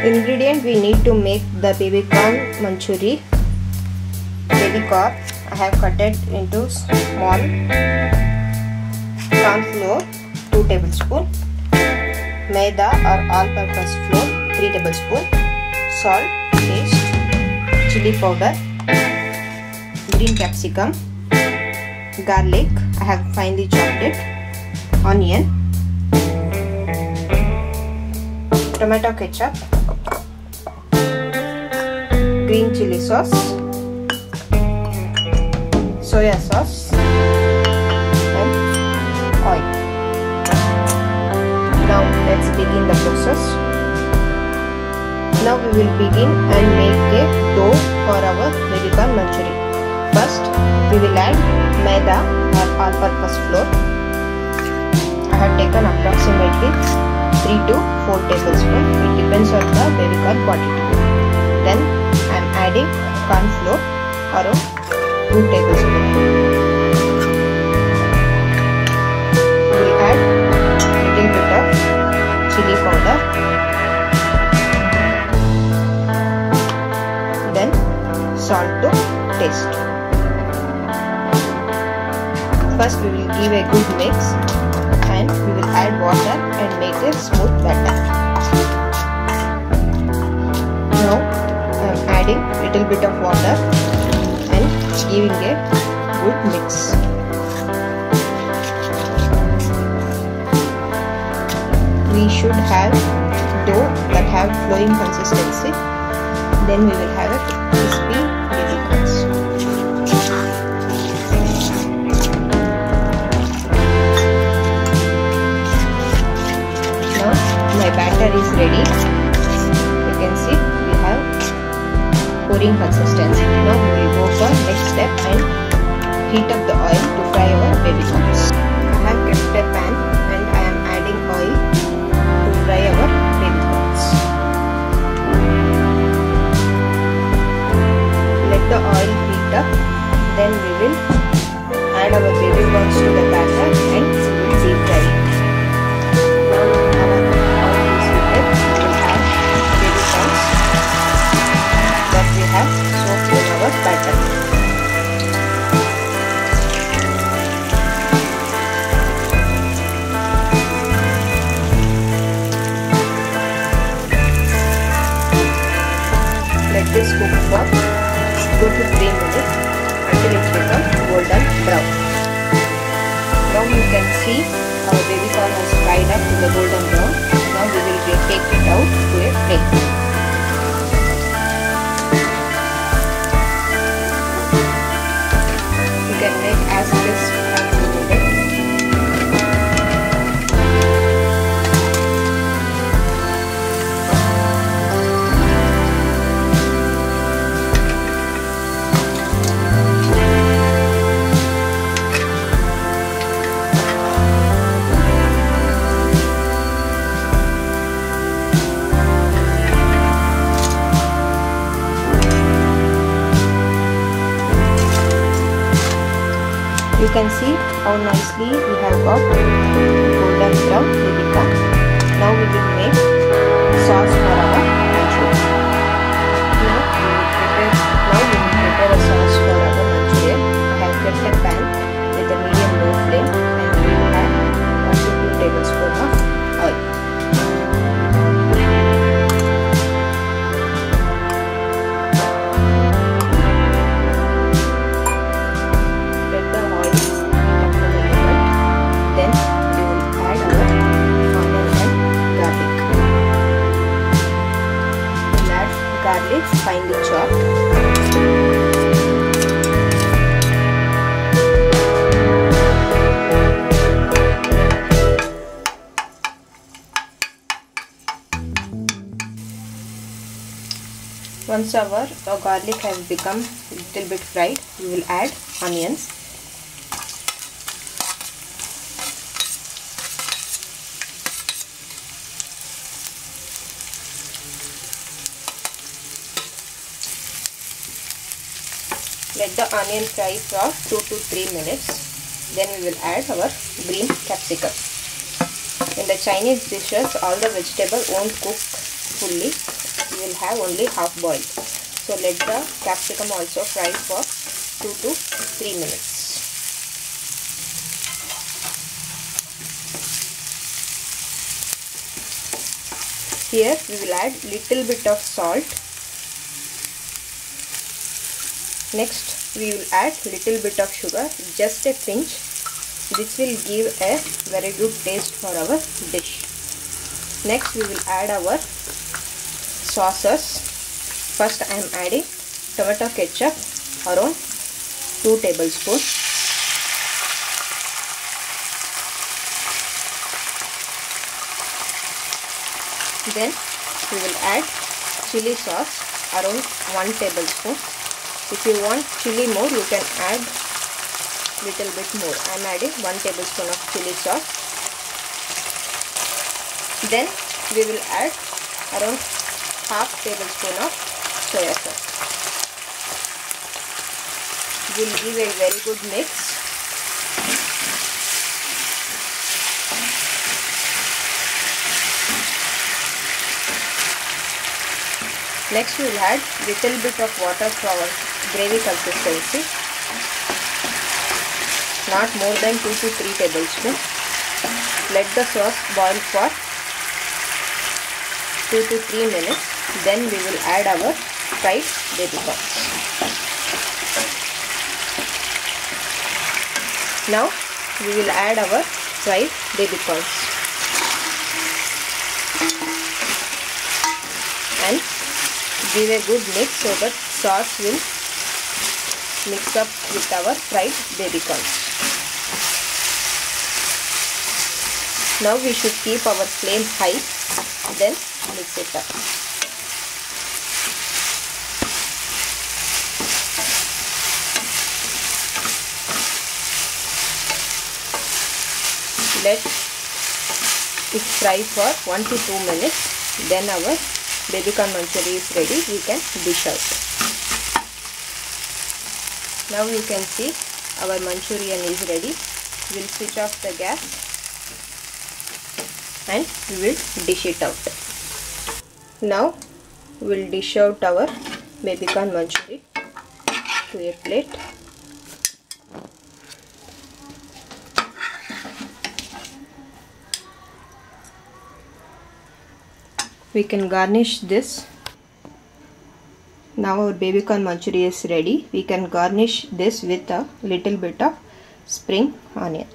Ingredient we need to make the baby corn manchuri. Baby corn I have cut it into small. Corn flour 2 tablespoons. Maida or all-purpose flour 3 tablespoons. Salt taste. Chili powder. Green capsicum. Garlic I have finely chopped it. Onion. Tomato ketchup. Green chili sauce. Soya sauce. And oil. Now let's begin the process. Now we will begin and make a dough for our baby corn manchuri. First we will add maida or all-purpose flour. I have taken approximately 3 to 4 tablespoons. It depends on the baby corn quantity. Then I am adding corn flour around 2 tablespoons. We will add little bit of chili powder. Then salt to taste. First we will give a good mix and we will add water and make a smooth batter. Now I am adding little bit of water and giving a good mix. We should have dough that have flowing consistency. Then we will have a crispy baby corns. My batter is ready. You can see we have pouring consistency. Now we will go for next step and heat up the oil to fry our baby corns. I have kept a pan and I am adding oil to fry our baby corns. Let the oil heat up. Then we will add our baby corns to the batter and deep fry it. Have soaked in our batter. Let this cook for 2 to 3 minutes until it becomes golden brown. Now you can see our baby corn has fried up to the golden brown. Now we will take it out to a plate. Make as crisp as needed. You can see how nicely we have got golden brown baby corn. Now we will make sauce for our manchurian. Now we will prepare a sauce for our manchurian. I have kept a pan with a medium-low flame and we will add 1 to 2 tablespoons of oil. Garlic finely chopped. Once our garlic has become a little bit fried, we will add onions. Let the onion fry for 2 to 3 minutes. Then we will add our green capsicum. In the Chinese dishes, all the vegetables won't cook fully. we will have only half boiled. So let the capsicum also fry for 2 to 3 minutes. Here we will add little bit of salt. Next we will add little bit of sugar, just a pinch. This will give a very good taste for our dish. Next we will add our sauces. First I am adding tomato ketchup around 2 tablespoons. Then we will add chili sauce around 1 tablespoon. If you want chili more, you can add little bit more. I am adding 1 tablespoon of chili sauce. Then we will add around half tablespoon of soya sauce. We will give a very good mix. Next we will add little bit of water for our gravy consistency. Not more than 2 to 3 tablespoons. Let the sauce boil for 2 to 3 minutes. Then we will add our fried baby corns. Now we will add our fried baby corns and give a good mix so that sauce will mix up with our fried baby corns. Now we should keep our flame high, then mix it up. Let it fry for 1 to 2 minutes. Then our baby corn manchuri is ready. We can dish out. Now you can see our Manchurian is ready. We will switch off the gas and we will dish it out. Now we will dish out our baby corn manchuri to a plate. We can garnish this. Now our baby corn manchuri is ready. We can garnish this with a little bit of spring onion.